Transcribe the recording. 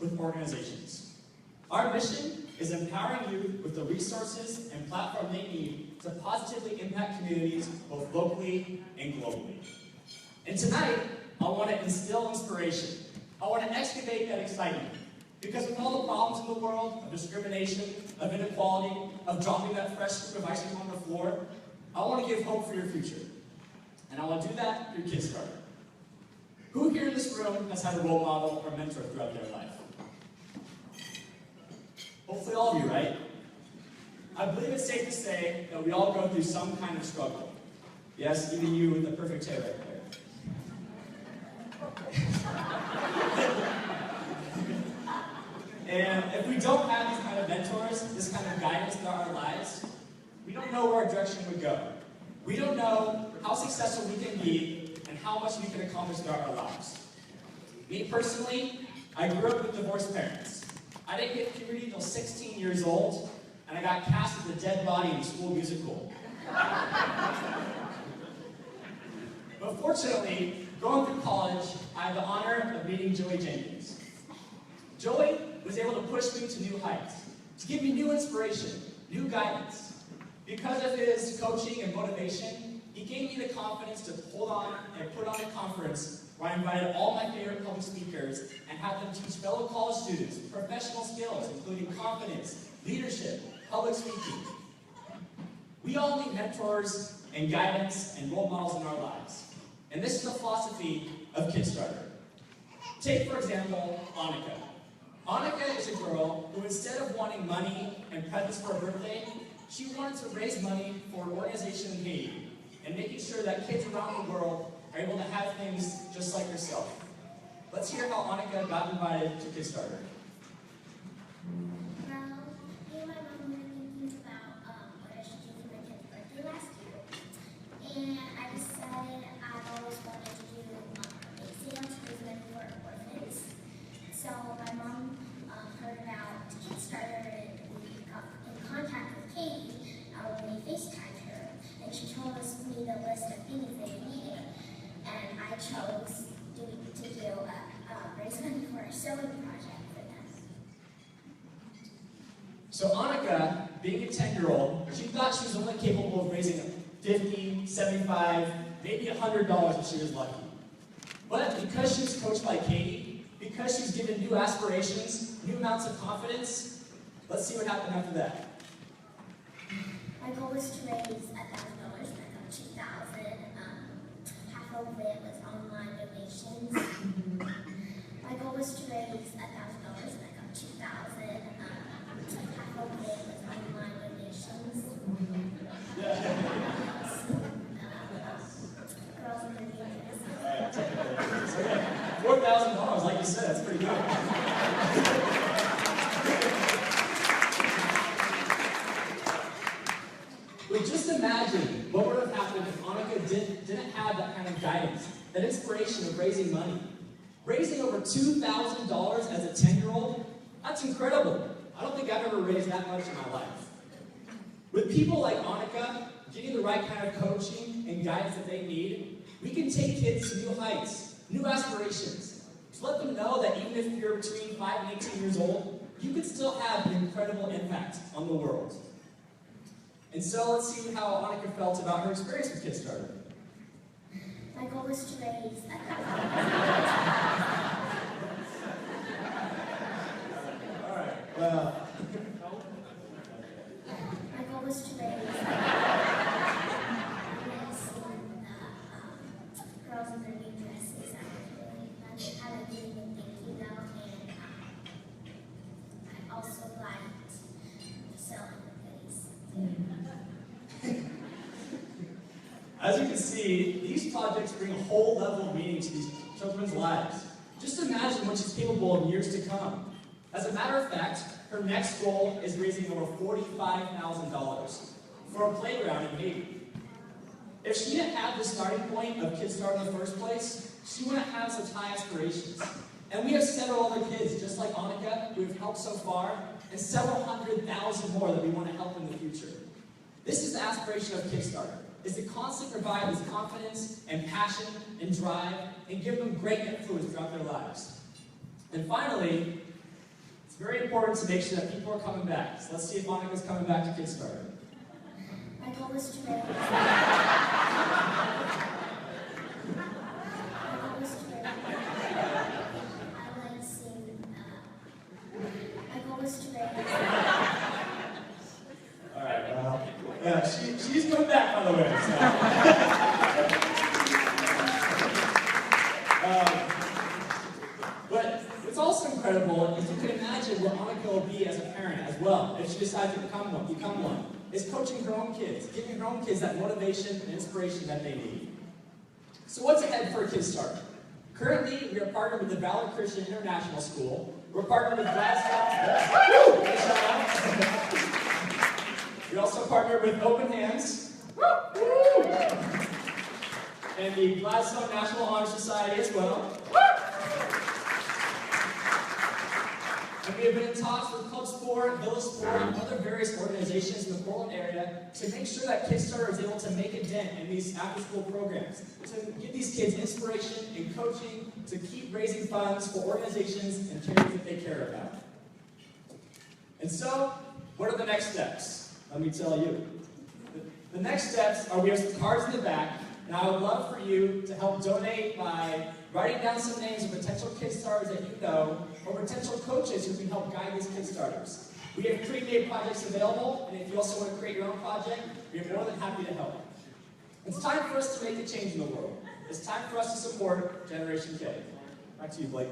with organizations. Our mission is empowering youth with the resources and platform they need to positively impact communities both locally and globally. And tonight, I want to instill inspiration. I want to excavate that excitement. Because with all the problems in the world, of discrimination, of inequality, of dropping that fresh scoop of ice cream on the floor, I want to give hope for your future. And I want to do that through Kidstarter. Who here in this room has had a role model or mentor throughout their life? Hopefully all of you, right? I believe it's safe to say that we all go through some kind of struggle. Yes, even you with the perfect hair right there. And if we don't have these kind of mentors, this kind of guidance throughout our lives, we don't know where our direction would go. We don't know how successful we can be and how much we can accomplish throughout our lives. Me personally, I grew up with divorced parents. I didn't hit puberty until 16 years old, and I got cast as a dead body in the school musical. But fortunately, going through college, I had the honor of meeting Joey Jenkins. Joey was able to push me to new heights, to give me new inspiration, new guidance. Because of his coaching and motivation, he gave me the confidence to hold on and put on a conference where I invited all my favorite public speakers and had them teach fellow college students professional skills, including confidence, leadership, public speaking. We all need mentors and guidance and role models in our lives. And this is the philosophy of Kidstarter. Take, for example, Annika. Annika is a girl who, instead of wanting money and presents for her birthday, she wanted to raise money for an organization in Haiti and making sure that kids around the world are able to have things just like herself. Let's hear how Annika got invited to Kidstarter. Well, me and my mom were thinking about what I should do for my kid's birthday last year. And I decided I've always wanted to do bake sales to raise money for orphans. So my mom heard about Kidstarter and we got in contact with Katie when we FaceTimed her. And she told me the list of things they needed. And I chose to raise money for a sewing project for them. So Annika, being a 10-year-old, she thought she was only capable of raising $50, $75, maybe $100 if she was lucky. But because she was coached by Katie, because she was given new aspirations, new amounts of confidence, let's see what happened after that. My goal was to raise $1,000 and I got $2,000. Half of it was online donations. My goal was to raise $1,000 and I got $2,000. Half of it was online donations. Girls in their dresses. $4,000, like you said, that's pretty good. But just imagine what would have happened if Annika didn't have that kind of guidance, that inspiration of raising money. Raising over $2,000 as a 10-year-old, that's incredible. I don't think I've ever raised that much in my life. With people like Annika, getting the right kind of coaching and guidance that they need, we can take kids to new heights, new aspirations. To let them know that even if you're between 5 and 18 years old, you can still have an incredible impact on the world. And so let's see how Annika felt about her experience with Kidstarter. My goal was to raise $1,000. All right, well. My goal was to raise girls in their new dresses. I had a really good thank you note, and I also liked selling the goodies. As you can see, these projects bring a whole level of meaning to these children's lives. Just imagine what she's capable of years to come. As a matter of fact, her next goal is raising over $45,000 for a playground in Haiti. If she didn't have the starting point of Kidstarter in the first place, she wouldn't have such high aspirations. And we have several other kids, just like Annika, who have helped so far, and several 100,000 more that we want to help in the future. This is the aspiration of Kidstarter, is to constantly provide this confidence and passion and drive and give them great influence throughout their lives. And finally, very important to make sure that people are coming back. So let's see if Monica's coming back to Kidstarter. My goal is to raise. My goal is to raise. I like to sing. My goal is to raise. All right, well, yeah, she's coming back, by the way. So. But what's also incredible is you can imagine what Monica will be as a parent as well, if she decides to become one. Is coaching her own kids, giving her own kids that motivation and inspiration that they need. So what's ahead for Kidstarter? Currently, we are partnered with the Valor Christian International School. We're partnered with Gladstone. We also partnered with Open Hands. And the Gladstone National Honor Society as well. And we have been in talks with Club Sport, Villa Sport, and other various organizations in the Portland area to make sure that Kidstarter is able to make a dent in these after-school programs, to give these kids inspiration and coaching to keep raising funds for organizations and charities that they care about. And so, what are the next steps? Let me tell you. The next steps are we have some cards in the back, and I would love for you to help donate by writing down some names of potential Kidstarters that you know, or potential coaches who can help guide these Kidstarters. We have pre-made projects available, and if you also want to create your own project, we are more than happy to help. It's time for us to make a change in the world. It's time for us to support Generation K. Back to you, Blake.